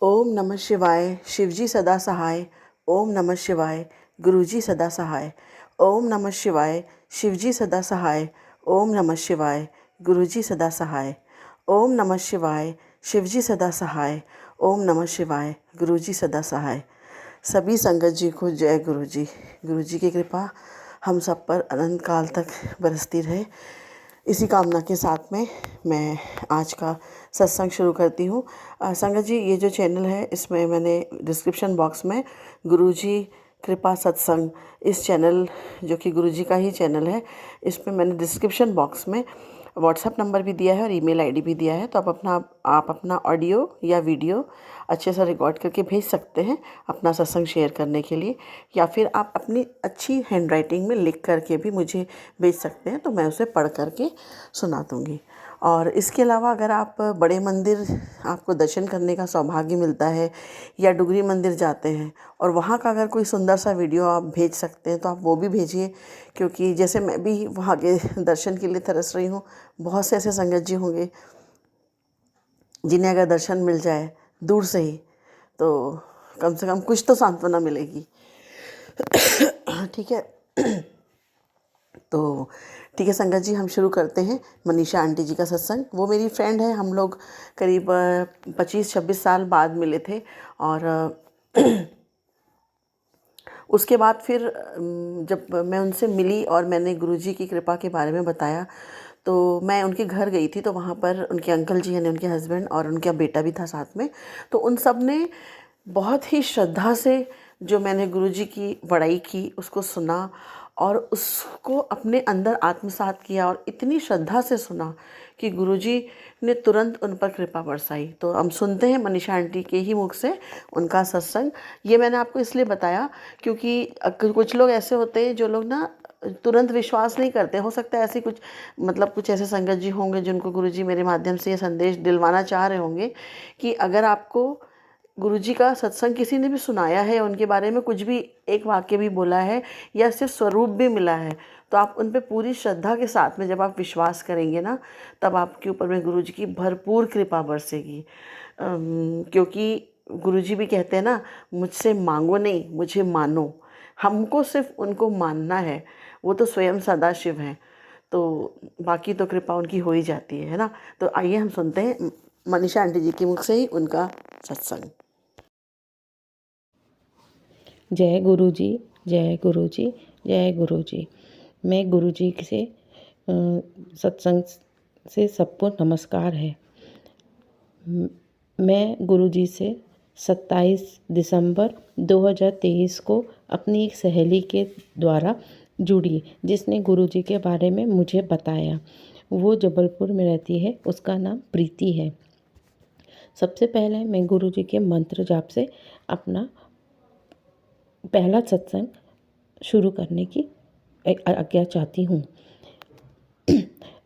ओम नमः शिवाय। शिवजी सदा सहाय। ओम नमः शिवाय। गुरुजी सदा सहाय। ओम नमः शिवाय। शिवजी सदा सहाय। ओम नमः शिवाय। गुरुजी सदा सहाय। ओम नमः शिवाय। शिवजी सदा सहाय। ओम नमः शिवाय। गुरुजी सदा सहाय। सभी संगत जी को जय गुरुजी। गुरुजी की कृपा हम सब पर अनंत काल तक बरसती रहे, इसी कामना के साथ में मैं आज का सत्संग शुरू करती हूँ। संगत जी, ये जो चैनल है इसमें मैंने डिस्क्रिप्शन बॉक्स में गुरुजी कृपा सत्संग, इस चैनल जो कि गुरुजी का ही चैनल है, इसमें मैंने डिस्क्रिप्शन बॉक्स में व्हाट्सएप नंबर भी दिया है और ईमेल आईडी भी दिया है। तो आप अपना ऑडियो या वीडियो अच्छे से रिकॉर्ड करके भेज सकते हैं अपना सत्संग शेयर करने के लिए, या फिर आप अपनी अच्छी हैंडराइटिंग में लिख करके भी मुझे भेज सकते हैं, तो मैं उसे पढ़ करके सुना दूँगी। और इसके अलावा अगर आप बड़े मंदिर आपको दर्शन करने का सौभाग्य मिलता है या डुगरी मंदिर जाते हैं और वहाँ का अगर कोई सुंदर सा वीडियो आप भेज सकते हैं तो आप वो भी भेजिए, क्योंकि जैसे मैं भी वहाँ के दर्शन के लिए तरस रही हूँ, बहुत से ऐसे संगत जी होंगे जिन्हें अगर दर्शन मिल जाए दूर से ही तो कम से कम कुछ तो सांत्वना मिलेगी। ठीक है। तो ठीक है संगत जी, हम शुरू करते हैं मनीषा आंटी जी का सत्संग। वो मेरी फ्रेंड है, हम लोग करीब 25-26 साल बाद मिले थे। और उसके बाद फिर जब मैं उनसे मिली और मैंने गुरुजी की कृपा के बारे में बताया, तो मैं उनके घर गई थी। तो वहाँ पर उनके अंकल जी यानी उनके हस्बैंड और उनका बेटा भी था साथ में। तो उन सब ने बहुत ही श्रद्धा से जो मैंने गुरुजी की बड़ाई की उसको सुना और उसको अपने अंदर आत्मसात किया, और इतनी श्रद्धा से सुना कि गुरुजी ने तुरंत उन पर कृपा बरसाई। तो हम सुनते हैं मनीषा आंटी के ही मुख से उनका सत्संग। ये मैंने आपको इसलिए बताया क्योंकि कुछ लोग ऐसे होते हैं जो लोग ना तुरंत विश्वास नहीं करते। हो सकता है ऐसी कुछ ऐसे संगत जी होंगे जिनको गुरुजी मेरे माध्यम से ये संदेश दिलवाना चाह रहे होंगे कि अगर आपको गुरुजी का सत्संग किसी ने भी सुनाया है, उनके बारे में कुछ भी एक वाक्य भी बोला है या सिर्फ स्वरूप भी मिला है, तो आप उन पे पूरी श्रद्धा के साथ में जब आप विश्वास करेंगे ना, तब आपके ऊपर में गुरुजी की भरपूर कृपा बरसेगी। क्योंकि गुरुजी भी कहते हैं ना, मुझसे मांगो नहीं, मुझे मानो। हमको सिर्फ उनको मानना है, वो तो स्वयं सदाशिव हैं, तो बाकी तो कृपा उनकी हो ही जाती है ना। तो आइए हम सुनते हैं मनीषा आंटी जी के मुख से ही उनका सत्संग। जय गुरुजी, जय गुरुजी, जय गुरुजी। मैं गुरुजी से सत्संग से सबको नमस्कार है। मैं गुरुजी से 27 दिसंबर 2023 को अपनी एक सहेली के द्वारा जुड़ी, जिसने गुरुजी के बारे में मुझे बताया। वो जबलपुर में रहती है, उसका नाम प्रीति है। सबसे पहले मैं गुरुजी के मंत्र जाप से अपना पहला सत्संग शुरू करने की आज्ञा चाहती हूँ।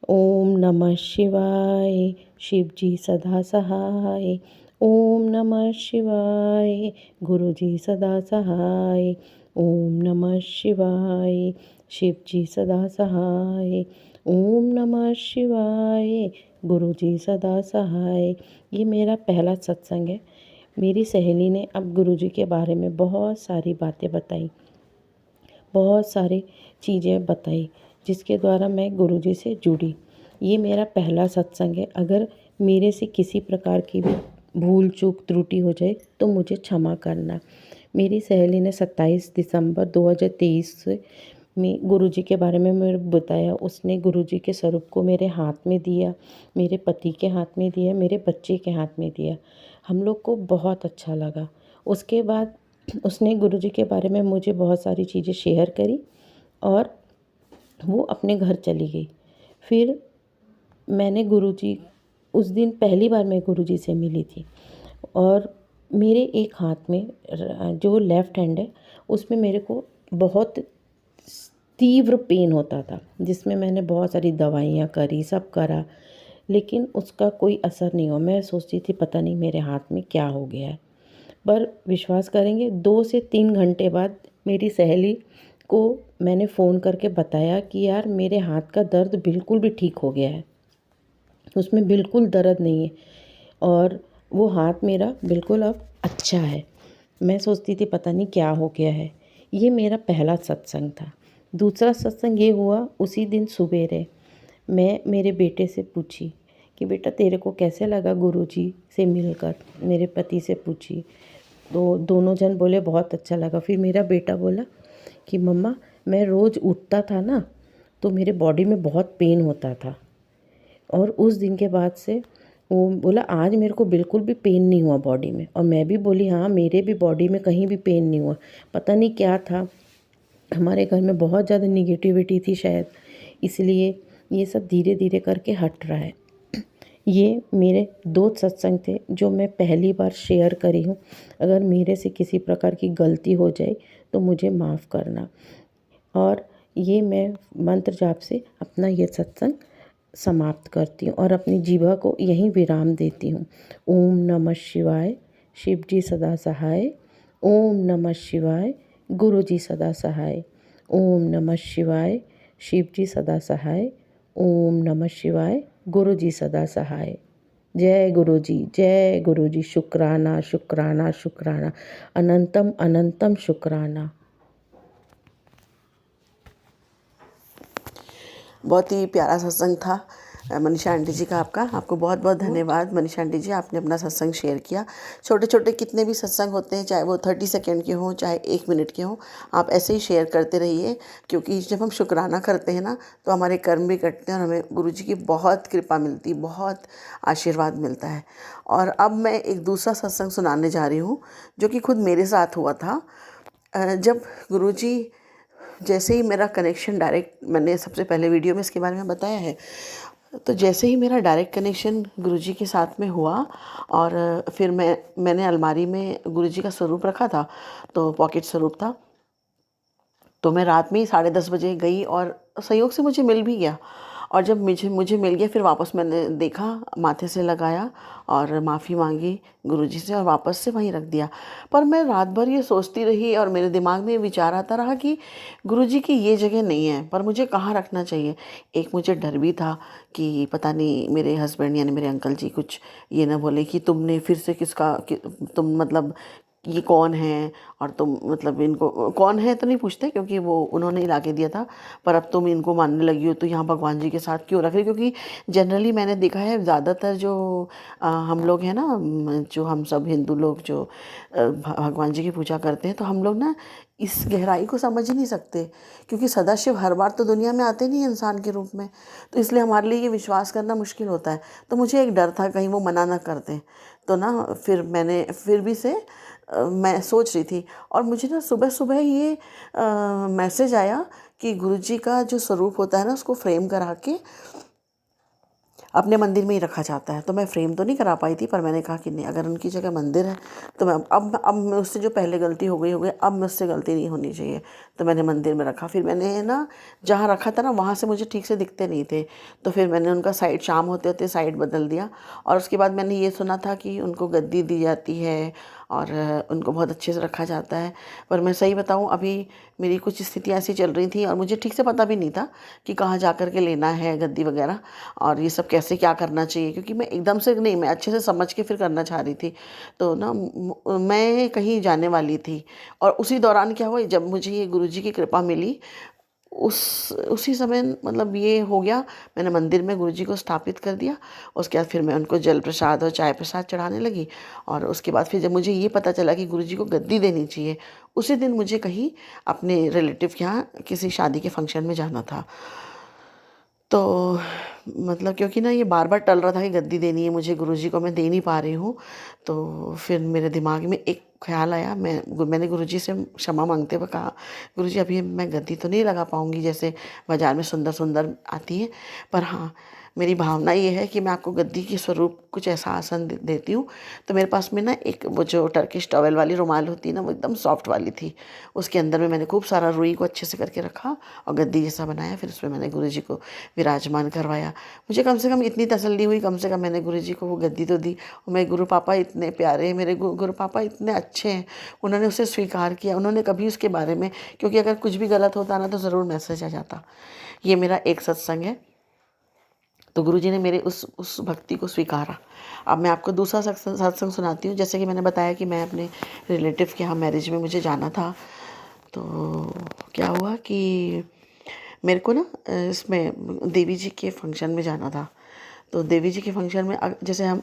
ओम नमः शिवाय। शिवजी सदा सहाय। ओम नमः शिवाय। गुरुजी सदा सहाय। ओम नमः शिवाय। शिवजी सदा सहाय। ओम नमः शिवाय। गुरुजी सदा सहाय। ये मेरा पहला सत्संग है। मेरी सहेली ने अब गुरुजी के बारे में बहुत सारी बातें बताई, बहुत सारी चीज़ें बताई, जिसके द्वारा मैं गुरुजी से जुड़ी। ये मेरा पहला सत्संग है। अगर मेरे से किसी प्रकार की भी भूल चूक त्रुटि हो जाए तो मुझे क्षमा करना। मेरी सहेली ने 27 दिसंबर 2023 में गुरुजी के बारे में मुझे बताया। उसने गुरुजी के स्वरूप को मेरे हाथ में दिया, मेरे पति के हाथ में दिया, मेरे बच्चे के हाथ में दिया। हम लोग को बहुत अच्छा लगा। उसके बाद उसने गुरुजी के बारे में मुझे बहुत सारी चीज़ें शेयर करी और वो अपने घर चली गई। फिर मैंने गुरुजी, उस दिन पहली बार मैं गुरुजी से मिली थी, और मेरे एक हाथ में जो लेफ़्ट हैंड है उसमें मेरे को बहुत तीव्र पेन होता था, जिसमें मैंने बहुत सारी दवाइयाँ करी, सब करा, लेकिन उसका कोई असर नहीं हुआ। मैं सोचती थी पता नहीं मेरे हाथ में क्या हो गया है। पर विश्वास करेंगे, 2 से 3 घंटे बाद मेरी सहेली को मैंने फ़ोन करके बताया कि यार मेरे हाथ का दर्द बिल्कुल भी ठीक हो गया है, उसमें बिल्कुल दर्द नहीं है। और वो हाथ मेरा बिल्कुल अब अच्छा है। मैं सोचती थी पता नहीं क्या हो गया है। ये मेरा पहला सत्संग था। दूसरा सत्संग ये हुआ उसी दिन सुबेरे। मैं मेरे बेटे से पूछी कि बेटा तेरे को कैसे लगा गुरुजी से मिलकर, मेरे पति से पूछी। तो दोनों जन बोले बहुत अच्छा लगा। फिर मेरा बेटा बोला कि मम्मा मैं रोज़ उठता था ना तो मेरे बॉडी में बहुत पेन होता था, और उस दिन के बाद से वो बोला आज मेरे को बिल्कुल भी पेन नहीं हुआ बॉडी में। और मैं भी बोली हाँ मेरे भी बॉडी में कहीं भी पेन नहीं हुआ। पता नहीं क्या था, हमारे घर में बहुत ज़्यादा निगेटिविटी थी शायद, इसलिए ये सब धीरे धीरे करके हट रहा है। ये मेरे 2 सत्संग थे जो मैं पहली बार शेयर करी हूँ। अगर मेरे से किसी प्रकार की गलती हो जाए तो मुझे माफ़ करना। और ये मैं मंत्र जाप से अपना ये सत्संग समाप्त करती हूँ और अपनी जीवा को यहीं विराम देती हूँ। ओम नमः शिवाय, शिव जी सदा सहाय। ओम नमः शिवाय, गुरु जी सदा सहाय। ओम नमः शिवाय, शिव जी सदा सहाय। ओम नमः शिवाय, गुरु जी सदा सहाय। जय गुरु जी, जय गुरु जी। शुक्राना शुक्राना शुक्राना, अनंतम अनंतम शुक्राना। बहुत ही प्यारा सत्संग था मनीषा आंटी जी का। आपको बहुत बहुत धन्यवाद मनीषा आंटी जी, आपने अपना सत्संग शेयर किया। छोटे छोटे कितने भी सत्संग होते हैं, चाहे वो 30 सेकेंड के हों चाहे 1 मिनट के हों, आप ऐसे ही शेयर करते रहिए, क्योंकि जब हम शुक्राना करते हैं ना तो हमारे कर्म भी कटते हैं और हमें गुरु जी की बहुत कृपा मिलती, बहुत आशीर्वाद मिलता है। और अब मैं एक दूसरा सत्संग सुनाने जा रही हूँ जो कि खुद मेरे साथ हुआ था। जब गुरु जी जैसे ही मेरा कनेक्शन डायरेक्ट, मैंने सबसे पहले वीडियो में इसके बारे में बताया है, तो जैसे ही मेरा डायरेक्ट कनेक्शन गुरुजी के साथ में हुआ और फिर मैंने अलमारी में गुरुजी का स्वरूप रखा था, तो पॉकेट स्वरूप था। तो मैं रात में ही 10:30 बजे गई और संयोग से मुझे मिल भी गया। और जब मुझे मिल गया, फिर वापस मैंने देखा, माथे से लगाया और माफ़ी मांगी गुरुजी से और वापस से वहीं रख दिया। पर मैं रात भर ये सोचती रही और मेरे दिमाग में ये विचार आता रहा कि गुरुजी की ये जगह नहीं है, पर मुझे कहाँ रखना चाहिए। एक मुझे डर भी था कि पता नहीं मेरे हस्बैंड यानी मेरे अंकल जी कुछ ये ना बोले कि तुमने फिर से तुम मतलब ये कौन है, और तुम मतलब इनको कौन है तो नहीं पूछते क्योंकि वो उन्होंने ही ला के दिया था, पर अब तुम इनको मानने लगी हो तो यहाँ भगवान जी के साथ क्यों रख रही। क्योंकि जनरली मैंने देखा है ज़्यादातर जो हम लोग हैं ना, जो हम सब हिंदू लोग जो भगवान जी की पूजा करते हैं, तो हम लोग ना इस गहराई को समझ ही नहीं सकते, क्योंकि सदाशिव हर बार तो दुनिया में आते नहीं इंसान के रूप में, तो इसलिए हमारे लिए ये विश्वास करना मुश्किल होता है। तो मुझे एक डर था कहीं वो मना ना कर दें, तो ना फिर भी से मैं सोच रही थी। और मुझे ना सुबह सुबह ये मैसेज आया कि गुरुजी का जो स्वरूप होता है ना, उसको फ्रेम करा के अपने मंदिर में ही रखा जाता है। तो मैं फ्रेम तो नहीं करा पाई थी, पर मैंने कहा कि नहीं, अगर उनकी जगह मंदिर है तो मैं अब मुझसे जो पहले गलती हो गई, अब मुझसे गलती नहीं होनी चाहिए। तो मैंने मंदिर में रखा। फिर मैंने ना जहाँ रखा था ना वहाँ से मुझे ठीक से दिखते नहीं थे, तो फिर मैंने उनका साइड, शाम होते होते साइड बदल दिया। और उसके बाद मैंने ये सुना था कि उनको गद्दी दी जाती है और उनको बहुत अच्छे से रखा जाता है। पर मैं सही बताऊं, अभी मेरी कुछ स्थितियाँ ऐसी चल रही थी और मुझे ठीक से पता भी नहीं था कि कहाँ जा कर के लेना है गद्दी वगैरह और ये सब कैसे क्या करना चाहिए, क्योंकि मैं एकदम से नहीं, मैं अच्छे से समझ के फिर करना चाह रही थी। तो ना मैं कहीं जाने वाली थी और उसी दौरान क्या हुआ, जब मुझे ये गुरुजी की कृपा मिली, उसी समय मतलब ये हो गया, मैंने मंदिर में गुरुजी को स्थापित कर दिया। उसके बाद फिर मैं उनको जल प्रसाद और चाय प्रसाद चढ़ाने लगी। और उसके बाद फिर जब मुझे ये पता चला कि गुरुजी को गद्दी देनी चाहिए, उसी दिन मुझे कहीं अपने रिलेटिव के यहाँ किसी शादी के फंक्शन में जाना था। तो मतलब क्योंकि ना ये बार बार टल रहा था कि गद्दी देनी है मुझे, गुरुजी को मैं दे नहीं पा रही हूँ। तो फिर मेरे दिमाग में एक ख्याल आया, मैंने गुरुजी से क्षमा मांगते हुए कहा, गुरुजी अभी मैं गद्दी तो नहीं लगा पाऊँगी जैसे बाज़ार में सुंदर सुंदर आती है, पर हाँ मेरी भावना ये है कि मैं आपको गद्दी के स्वरूप कुछ ऐसा आसन देती हूँ। तो मेरे पास में ना एक वो जो टर्किश टॉवेल वाली रुमाल होती है ना, वो एकदम सॉफ्ट वाली थी, उसके अंदर में मैंने खूब सारा रुई को अच्छे से करके रखा और गद्दी जैसा बनाया। फिर उसमें मैंने गुरुजी को विराजमान करवाया। मुझे कम से कम इतनी तसल्ली हुई, कम से कम मैंने गुरुजी को वो गद्दी तो दी। और मेरे गुरु पापा इतने प्यारे हैं, मेरे गुरु पापा इतने अच्छे हैं, उन्होंने उसे स्वीकार किया। उन्होंने कभी उसके बारे में, क्योंकि अगर कुछ भी गलत होता ना तो ज़रूर मैसेज आ जाता। ये मेरा एक सत्संग है। तो गुरुजी ने मेरे उस भक्ति को स्वीकारा। अब मैं आपको दूसरा सत्संग सुनाती हूँ। जैसे कि मैंने बताया कि मैं अपने रिलेटिव के यहाँ मैरिज में मुझे जाना था। तो क्या हुआ कि मेरे को ना इसमें देवी जी के फंक्शन में जाना था। तो देवी जी के फंक्शन में जैसे हम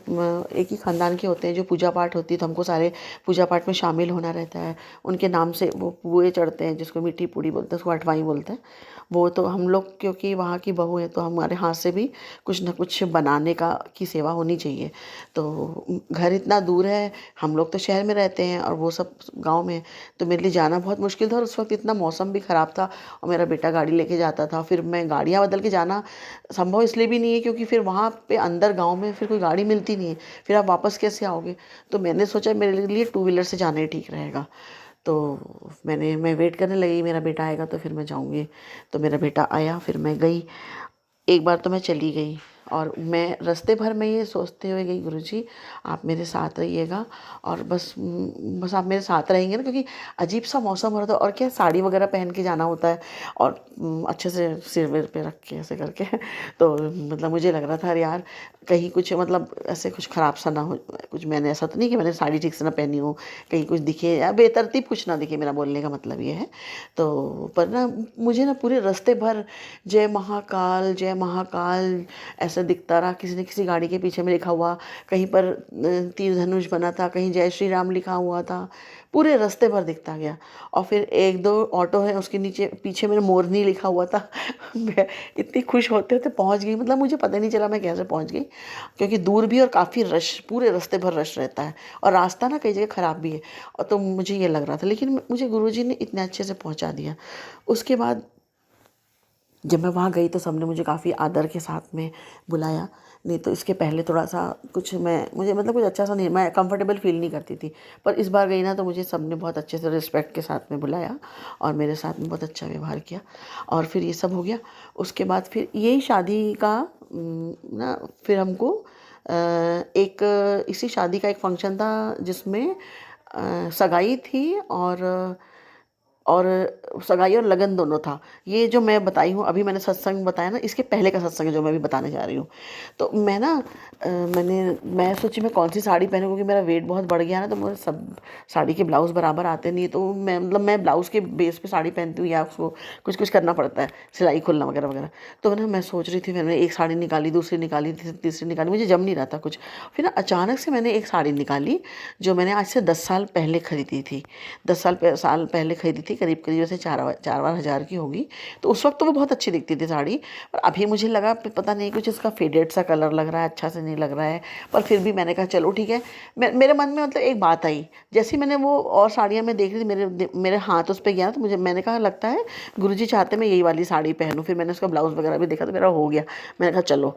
एक ही ख़ानदान के होते हैं, जो पूजा पाठ होती है तो हमको सारे पूजा पाठ में शामिल होना रहता है। उनके नाम से वो पुए चढ़ते हैं, जिसको मीठी पूड़ी बोलते हैं, उसको अठवाई बोलते हैं। वो तो हम लोग क्योंकि वहाँ की बहू है तो हमारे हाथ से भी कुछ ना कुछ बनाने की सेवा होनी चाहिए। तो घर इतना दूर है, हम लोग तो शहर में रहते हैं और वो सब गाँव में, तो मेरे लिए जाना बहुत मुश्किल था। और उस वक्त इतना मौसम भी ख़राब था और मेरा बेटा गाड़ी लेके जाता था। फिर मैं गाड़ियाँ बदल के जाना संभव इसलिए भी नहीं है क्योंकि फिर वहाँ पे अंदर गांव में फिर कोई गाड़ी मिलती नहीं है, फिर आप वापस कैसे आओगे। तो मैंने सोचा मेरे लिए 2 व्हीलर से जाना ही ठीक रहेगा। तो मैं वेट करने लगी, मेरा बेटा आएगा तो फिर मैं जाऊँगी। तो मेरा बेटा आया, फिर मैं गई। एक बार तो मैं चली गई और मैं रास्ते भर में ये सोचते हुए गई, गुरुजी आप मेरे साथ रहिएगा और बस आप मेरे साथ रहेंगे ना, क्योंकि अजीब सा मौसम हो रहा था। और क्या साड़ी वगैरह पहन के जाना होता है और अच्छे से सिर वेर पे रख के ऐसे करके तो मतलब मुझे लग रहा था अरे यार कहीं कुछ मतलब ऐसे कुछ ख़राब सा ना हो। कुछ मैंने ऐसा तो नहीं कि मैंने साड़ी ठीक से ना पहनी हो, कहीं कुछ दिखे या बेतरतीब कुछ ना दिखे, मेरा बोलने का मतलब ये है। तो पर ना मुझे ना पूरे रास्ते भर जय महाकाल जय महाकाल ऐसा दिखता रहा। किसी न किसी गाड़ी के पीछे में लिखा हुआ, कहीं पर तीर धनुष बना था, कहीं जय श्री राम लिखा हुआ था, पूरे रास्ते भर दिखता गया। और फिर 1-2 ऑटो है उसके नीचे पीछे मेरे मोरनी लिखा हुआ था। मैं इतनी खुश होते होते पहुंच गई, मतलब मुझे पता नहीं चला मैं कैसे पहुंच गई, क्योंकि दूर भी और काफ़ी रश, पूरे रास्ते भर रश रहता है और रास्ता ना कई जगह ख़राब भी है। और तो मुझे ये लग रहा था, लेकिन मुझे गुरुजी ने इतने अच्छे से पहुंचा दिया। उसके बाद जब मैं वहाँ गई तो सबने मुझे काफ़ी आदर के साथ में बुलाया। नहीं तो इसके पहले थोड़ा सा मुझे मतलब कुछ अच्छा सा नहीं, मैं कंफर्टेबल फील नहीं करती थी। पर इस बार गई ना तो मुझे सबने बहुत अच्छे से रिस्पेक्ट के साथ में बुलाया और मेरे साथ में बहुत अच्छा व्यवहार किया। और फिर ये सब हो गया। उसके बाद फिर यही शादी का ना फिर हमको इसी शादी का एक फंक्शन था जिसमें सगाई थी और सगाई और लगन दोनों था। ये जो मैं बताई हूँ अभी मैंने सत्संग बताया ना, इसके पहले का सत्संग है जो मैं अभी बताने जा रही हूँ। तो मैं सोची मैं कौन सी साड़ी पहनूँ, क्योंकि मेरा वेट बहुत बढ़ गया ना, तो मुझे सब साड़ी के ब्लाउज़ बराबर आते नहीं। तो मैं ब्लाउज़ के बेस पे साड़ी पहनती हूँ या उसको कुछ कुछ करना पड़ता है, सिलाई खोलना वगैरह वगैरह। तो ना मैं सोच रही थी, मैंने एक साड़ी निकाली, दूसरी निकाली, तीसरी निकाली, मुझे जम नहीं रहा था कुछ। फिर ना अचानक से मैंने एक साड़ी निकाली जो मैंने आज से 10 साल पहले खरीदी थी। 10 साल पहले खरीदी थी, करीब ऐसे 4 हज़ार की होगी। तो उस वक्त तो वो बहुत अच्छी दिखती थी साड़ी, पर अभी मुझे लगा पता नहीं कुछ इसका फेडेड सा कलर लग रहा है, अच्छा से नहीं लग रहा है। पर फिर भी मैंने कहा चलो ठीक है। मेरे मन में मतलब एक बात आई, जैसे मैंने वो और साड़ियाँ मैं देख रही थी, मेरे हाथ उस पर गया तो मैंने कहा लगता है गुरुजी चाहते मैं यही वाली साड़ी पहनूँ। फिर मैंने उसका ब्लाउज़ वगैरह भी देखा तो मेरा हो गया। मैंने कहा चलो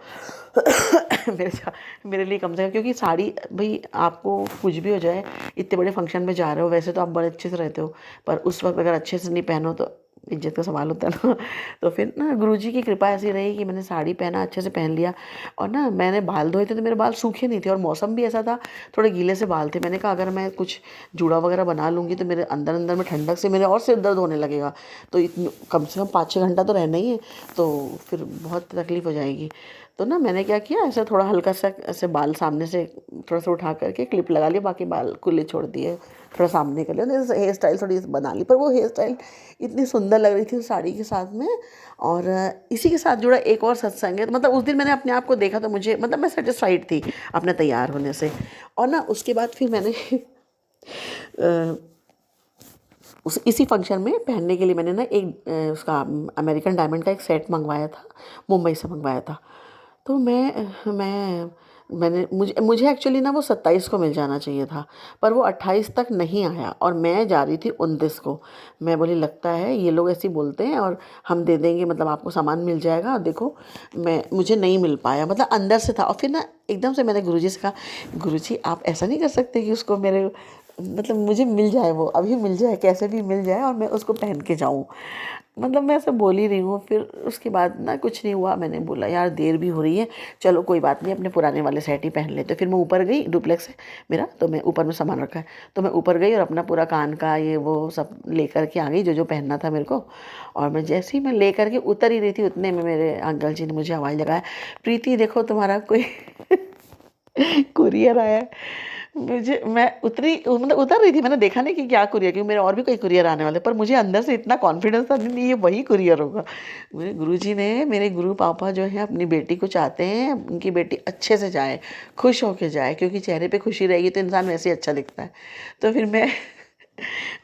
मेरे लिए कम से कम, क्योंकि साड़ी भाई आपको कुछ भी हो जाए, इतने बड़े फंक्शन में जा रहे हो, वैसे तो आप बड़े अच्छे से रहते हो, पर उस वक्त अगर अच्छे से नहीं पहनो तो इज्जत का सवाल होता है ना। तो फिर ना गुरुजी की कृपा ऐसी रही कि मैंने साड़ी पहना, अच्छे से पहन लिया। और ना मैंने बाल धोए थे तो मेरे बाल सूखे नहीं थे और मौसम भी ऐसा था, थोड़े गीले से बाल थे। मैंने कहा अगर मैं कुछ जूड़ा वगैरह बना लूँगी तो मेरे अंदर अंदर में ठंडक से मेरे और सिर दर्द होने लगेगा। तो कम से कम 5-6 घंटा तो रहना ही है, तो फिर बहुत तकलीफ़ हो जाएगी। तो ना मैंने क्या किया, ऐसे थोड़ा हल्का सा ऐसे बाल सामने से थोड़ा सा उठा करके क्लिप लगा लिया, बाकी बाल खुले छोड़ दिए, थोड़ा सामने कर लिया। हेयर स्टाइल थोड़ी बना ली, पर वो हेयर स्टाइल इतनी सुंदर लग रही थी उस साड़ी के साथ में। और इसी के साथ जुड़ा एक और सत्संग है, मतलब उस दिन मैंने अपने आप को देखा तो मुझे मतलब मैं सेटिस्फाइड थी अपने तैयार होने से। और ना उसके बाद फिर मैंने इसी फंक्शन में पहनने के लिए मैंने ना एक उसका अमेरिकन डायमंड का एक सेट मंगवाया था, मुंबई से मंगवाया था। तो मुझे एक्चुअली ना वो 27 को मिल जाना चाहिए था, पर वो 28 तक नहीं आया और मैं जा रही थी 29 को। मैं बोली लगता है ये लोग ऐसे बोलते हैं और हम दे देंगे, मतलब आपको सामान मिल जाएगा। देखो मुझे नहीं मिल पाया, मतलब अंदर से था। और फिर ना एकदम से मैंने गुरुजी से कहा, गुरुजी आप ऐसा नहीं कर सकते कि उसको मेरे मतलब मुझे मिल जाए, वो अभी मिल जाए, कैसे भी मिल जाए और मैं उसको पहन के जाऊँ। मतलब मैं ऐसे बोल ही रही हूँ। फिर उसके बाद ना कुछ नहीं हुआ। मैंने बोला यार देर भी हो रही है, चलो कोई बात नहीं, अपने पुराने वाले सेट ही पहन लेते। फिर मैं ऊपर गई, डुप्लेक्स है मेरा, तो मैं ऊपर में सामान रखा है, तो मैं ऊपर गई और अपना पूरा कान का ये वो सब लेकर के आ गई, जो जो पहनना था मेरे को। और मैं जैसे ही मैं लेकर के उतर ही रही थी, उतने में मेरे अंकल जी ने मुझे आवाज़ लगाया, प्रीति देखो तुम्हारा कोई कुरियर आया है। मुझे मैं उतरी, मतलब उतर रही थी, मैंने देखा नहीं कि क्या कुरियर, क्योंकि मेरे और भी कोई कुरियर आने वाले, पर मुझे अंदर से इतना कॉन्फिडेंस था, नहीं ये वही कुरियर होगा। मेरे गुरुजी ने, मेरे गुरु पापा जो है अपनी बेटी को चाहते हैं उनकी बेटी अच्छे से जाए, खुश होके जाए, क्योंकि चेहरे पे खुशी रहेगी तो इंसान वैसे ही अच्छा दिखता है। तो फिर मैं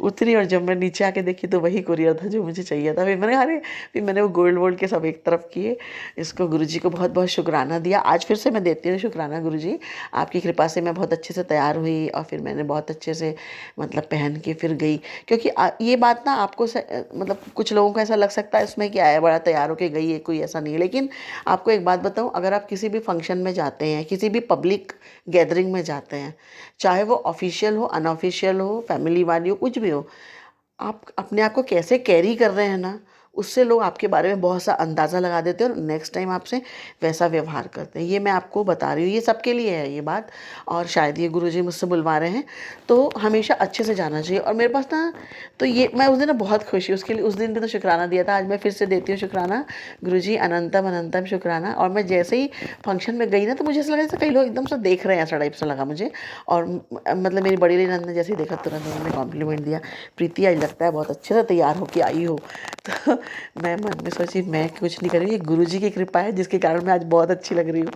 उतरी और जब मैं नीचे आके देखी तो वही कुरियर था जो मुझे चाहिए था। फिर मैंने अरे, फिर मैंने वो गोल्ड वोल्ड के सब एक तरफ किए, इसको गुरुजी को बहुत बहुत शुक्राना दिया। आज फिर से मैं देती हूँ शुक्राना, गुरुजी आपकी कृपा से मैं बहुत अच्छे से तैयार हुई और फिर मैंने बहुत अच्छे से मतलब पहन के फिर गई। क्योंकि ये बात ना आपको मतलब कुछ लोगों को ऐसा लग सकता है इसमें क्या है, बड़ा तैयार होके गई है, कोई ऐसा नहीं है। लेकिन आपको एक बात बताऊँ, अगर आप किसी भी फंक्शन में जाते हैं, किसी भी पब्लिक गैदरिंग में जाते हैं, चाहे वो ऑफिशियल हो, अनऑफिशियल हो, फैमिली वाली हो, कुछ भी हो, आप अपने आप को कैसे कैरी कर रहे हैं ना, उससे लोग आपके बारे में बहुत सा अंदाज़ा लगा देते हैं और नेक्स्ट टाइम आपसे वैसा व्यवहार करते हैं। ये मैं आपको बता रही हूँ, ये सबके लिए है ये बात। और शायद ये गुरुजी मुझसे बुलवा रहे हैं, तो हमेशा अच्छे से जाना चाहिए। और मेरे पास ना, तो ये मैं उस दिन ना बहुत खुश हुई उसके लिए। उस दिन भी तो शुक्राना दिया था, आज मैं फिर से देती हूँ शुक्राना, गुरुजी अनंतम अनंतम शुक्राना। और मैं जैसे ही फंक्शन में गई ना, तो मुझे ऐसा लगा जैसे कई लोग एकदम से देख रहे हैं, ऐसा टाइप से लगा मुझे। और मतलब मेरी बड़ी नंद ने जैसे ही देखा, तुरंत उन्होंने कॉम्प्लीमेंट दिया, प्रीति आज लगता है बहुत अच्छे से तैयार होके आई हो। तो मैं मन में सोची मैं कुछ नहीं कर रही हूँ, ये गुरुजी की कृपा है जिसके कारण मैं आज बहुत अच्छी लग रही हूँ।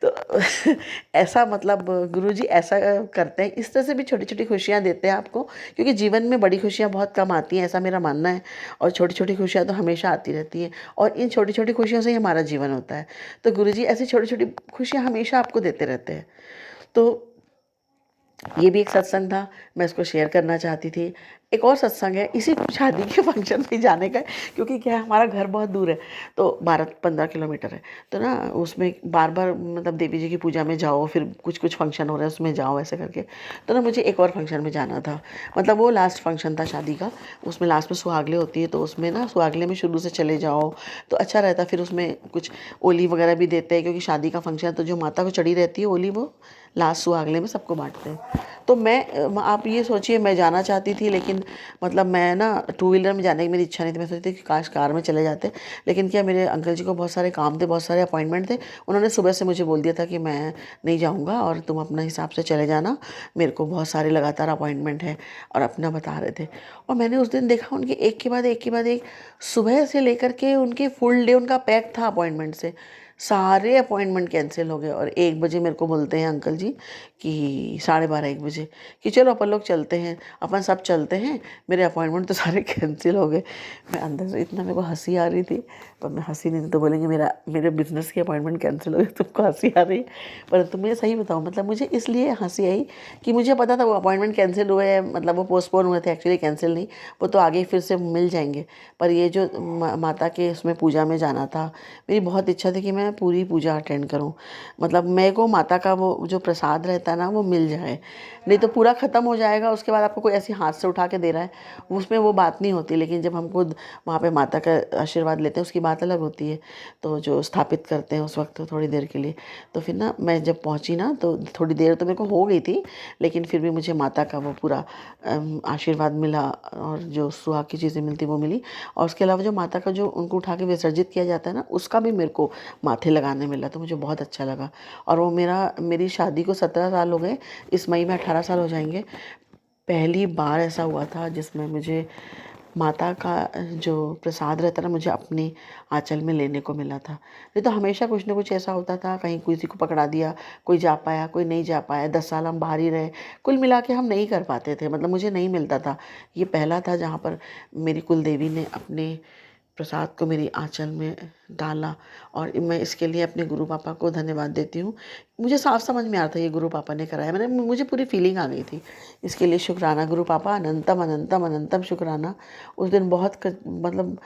तो ऐसा मतलब गुरुजी ऐसा करते हैं, इस तरह से भी छोटी छोटी खुशियाँ देते हैं आपको, क्योंकि जीवन में बड़ी खुशियाँ बहुत कम आती हैं, ऐसा मेरा मानना है। और छोटी छोटी खुशियाँ तो हमेशा आती रहती हैं, और इन छोटी छोटी खुशियों से ही हमारा जीवन होता है। तो गुरुजी ऐसी छोटी छोटी खुशियाँ हमेशा आपको देते रहते हैं। तो ये भी एक सत्संग था, मैं इसको शेयर करना चाहती थी। एक और सत्संग है इसी शादी के फंक्शन में जाने का, क्योंकि क्या है हमारा घर बहुत दूर है, तो 12-15 किलोमीटर है। तो ना उसमें बार बार मतलब देवी जी की पूजा में जाओ, फिर कुछ कुछ फंक्शन हो रहा है उसमें जाओ, ऐसे करके। तो ना मुझे एक और फंक्शन में जाना था, मतलब वो लास्ट फंक्शन था शादी का। उसमें लास्ट में सुहागले होती है, तो उसमें ना सुहागले में शुरू से चले जाओ तो अच्छा रहता। फिर उसमें कुछ ओली वगैरह भी देते हैं, क्योंकि शादी का फंक्शन है, तो जो माता को चढ़ी रहती है ओली, वो लास्ट सुहागले में सबको बांटते हैं। तो मैं, आप ये सोचिए, मैं जाना चाहती थी, लेकिन मतलब मैं ना टू व्हीलर में जाने की मेरी इच्छा नहीं थी। मैं सोचती थी कि काश कार में चले जाते, लेकिन क्या मेरे अंकल जी को बहुत सारे काम थे, बहुत सारे अपॉइंटमेंट थे। उन्होंने सुबह से मुझे बोल दिया था कि मैं नहीं जाऊँगा और तुम अपने हिसाब से चले जाना, मेरे को बहुत सारे लगातार अपॉइंटमेंट है, और अपना बता रहे थे। और मैंने उस दिन देखा उनके एक के बाद एक के बाद एक, सुबह से लेकर के उनके फुल डे उनका पैक था अपॉइंटमेंट से। सारे अपॉइंटमेंट कैंसिल हो गए, और 1 बजे मेरे को बोलते हैं अंकल जी कि 12:30-1 बजे कि चलो अपन लोग चलते हैं, अपन सब चलते हैं, मेरे अपॉइंटमेंट तो सारे कैंसिल हो गए। मैं अंदर से इतना, मेरे को हंसी आ रही थी, पर मैं हंसी नहीं थी तो बोलेंगे मेरे बिजनेस की अपॉइंटमेंट कैंसिल हो गई, तुमको हंसी आ रही है। परंतु मुझे सही बताऊँ, मतलब मुझे इसलिए हंसी आई कि मुझे पता था वो अपॉइंटमेंट कैंसिल हुए हैं, मतलब वो पोस्टपोन हुए थे, एक्चुअली कैंसिल नहीं, वो तो आगे फिर से मिल जाएंगे। पर ये जो माता के उसमें पूजा में जाना था, मेरी बहुत इच्छा थी कि मैं पूरी पूजा अटेंड करूं, मतलब मेरे को माता का वो जो प्रसाद रहता है ना वो मिल जाए। नहीं तो पूरा ख़त्म हो जाएगा, उसके बाद आपको कोई ऐसी हाथ से उठा के दे रहा है, उसमें वो बात नहीं होती। लेकिन जब हम खुद वहाँ पे माता का आशीर्वाद लेते हैं, उसकी बात अलग होती है। तो जो स्थापित करते हैं उस वक्त थोड़ी देर के लिए, तो फिर ना मैं जब पहुँची ना, तो थोड़ी देर तो मेरे को हो गई थी, लेकिन फिर भी मुझे माता का वो पूरा आशीर्वाद मिला, और जो सुहाग की चीज़ें मिलती वो मिली। और उसके अलावा जो माता का जो उनको उठा के विसर्जित किया जाता है ना, उसका भी मेरे को माथे लगाने मिला, तो मुझे बहुत अच्छा लगा। और वो मेरी शादी को 17 साल हो गए, इस मई में 18 साल हो जाएंगे। पहली बार ऐसा हुआ था जिसमें मुझे माता का जो प्रसाद रहता ना, मुझे अपने आंचल में लेने को मिला था। नहीं तो हमेशा कुछ ना कुछ ऐसा होता था, कहीं किसी को पकड़ा दिया, कोई जा पाया, कोई नहीं जा पाया। 10 साल हम बाहर ही रहे, कुल मिला के हम नहीं कर पाते थे, मतलब मुझे नहीं मिलता था। ये पहला था जहाँ पर मेरी कुल देवी ने अपने प्रसाद को मेरी आंचल में डाला। और मैं इसके लिए अपने गुरु पापा को धन्यवाद देती हूँ। मुझे साफ समझ में आ रहा था ये गुरु पापा ने कराया, मुझे पूरी फीलिंग आ गई थी। इसके लिए शुक्राना गुरु पापा, अनंतम अनंतम अनंतम शुक्राना। उस दिन बहुत मतलब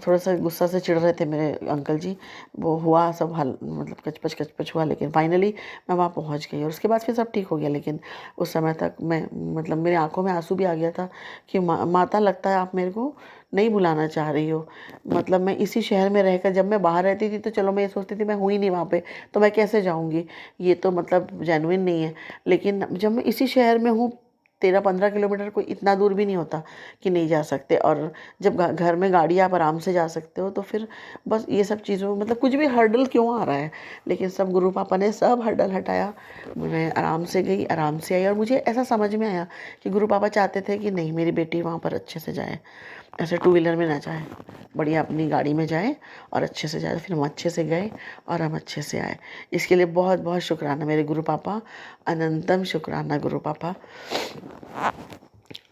थोड़ा सा गुस्सा से चिढ़ रहे थे मेरे अंकल जी, वो हुआ सब हल मतलब कचपच हुआ, लेकिन फाइनली मैं वहाँ पहुँच गई और उसके बाद फिर सब ठीक हो गया। लेकिन उस समय तक मैं मतलब मेरी आंखों में आंसू भी आ गया था कि माता लगता है आप मेरे को नहीं बुलाना चाह रही हो। मतलब मैं इसी शहर में रहकर, जब मैं बाहर रहती थी तो चलो मैं ये सोचती थी मैं हुई नहीं वहाँ पे तो मैं कैसे जाऊँगी, ये तो मतलब जेन्युइन नहीं है। लेकिन जब मैं इसी शहर में हूँ, 13-15 किलोमीटर, कोई इतना दूर भी नहीं होता कि नहीं जा सकते। और जब घर में गाड़ी आप आराम से जा सकते हो तो फिर बस ये सब चीज़ों मतलब कुछ भी हर्डल क्यों आ रहा है। लेकिन सब गुरु पापा ने सब हर्डल हटाया, मैं आराम से गई, आराम से आई। और मुझे ऐसा समझ में आया कि गुरु पापा चाहते थे कि नहीं, मेरी बेटी वहाँ पर अच्छे से जाए, ऐसे टू व्हीलर में ना जाए, बढ़िया अपनी गाड़ी में जाए और अच्छे से जाए। फिर हम अच्छे से गए और हम अच्छे से आए। इसके लिए बहुत बहुत शुक्राना मेरे गुरु पापा, अनंतम शुक्राना गुरु पापा।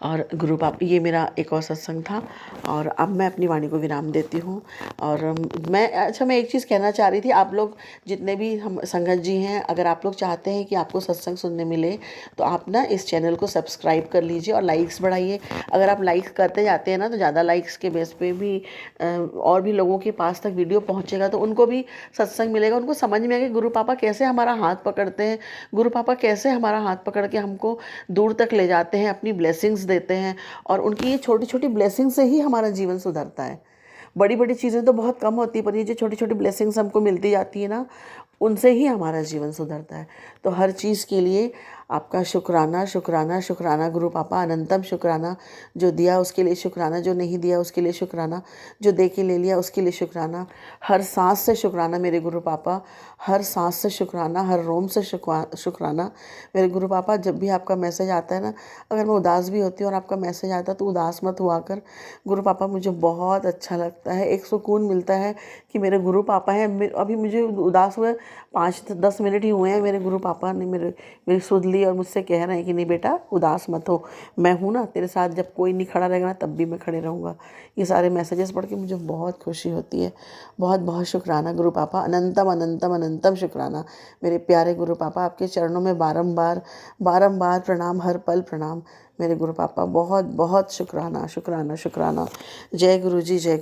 और गुरु पापा, ये मेरा एक और सत्संग था और अब मैं अपनी वाणी को विराम देती हूँ। और मैं एक चीज़ कहना चाह रही थी, आप लोग जितने भी हम संगत जी हैं, अगर आप लोग चाहते हैं कि आपको सत्संग सुनने मिले तो आप ना इस चैनल को सब्सक्राइब कर लीजिए और लाइक्स बढ़ाइए। अगर आप लाइक्स करते जाते हैं ना तो ज़्यादा लाइक्स के बेस पे भी और भी लोगों के पास तक वीडियो पहुँचेगा, तो उनको भी सत्संग मिलेगा, उनको समझ में आएगा गुरु पापा कैसे हमारा हाथ पकड़ते हैं, गुरु पापा कैसे हमारा हाथ पकड़ के हमको दूर तक ले जाते हैं, अपनी ब्लेसिंग्स देते हैं। और उनकी ये छोटी छोटी ब्लेसिंग से ही हमारा जीवन सुधरता है। बड़ी बड़ी चीज़ें तो बहुत कम होती है, पर ये जो छोटी छोटी ब्लेसिंग्स हमको मिलती जाती है ना, उनसे ही हमारा जीवन सुधरता है। तो हर चीज़ के लिए आपका शुक्राना शुक्राना शुक्राना गुरु पापा, अनंतम शुक्राना। जो दिया उसके लिए शुक्राना, जो नहीं दिया उसके लिए शुक्राना, जो दे के ले लिया उसके लिए शुक्राना। हर सांस से शुक्राना मेरे गुरु पापा, हर सांस से शुक्राना, हर रोम से शुक्राना मेरे गुरु पापा। जब भी आपका मैसेज आता है ना, अगर मैं उदास भी होती हूँ और आपका मैसेज आता है तो उदास मत हुआ कर गुरु पापा, मुझे बहुत अच्छा लगता है, एक सुकून मिलता है कि मेरे गुरु पापा हैं। अभी मुझे उदास हुए 5-10 मिनट ही हुए हैं, मेरे गुरु पापा ने मेरी सुध ली और मुझसे कह रहे हैं कि नहीं बेटा उदास मत हो, मैं हूँ ना तेरे साथ, जब कोई नहीं खड़ा रहेगा ना तब भी मैं खड़े रहूँगा। ये सारे मैसेजेस पढ़ के मुझे बहुत खुशी होती है। बहुत बहुत शुक्राना गुरु पापा, अनंतम अनंतम अनंतम शुक्राना मेरे प्यारे गुरु पापा। आपके चरणों में बारंबार बारंबार प्रणाम, हर पल प्रणाम मेरे गुरु पापा। बहुत बहुत शुक्राना शुक्राना शुक्राना। जय गुरु जी, जय।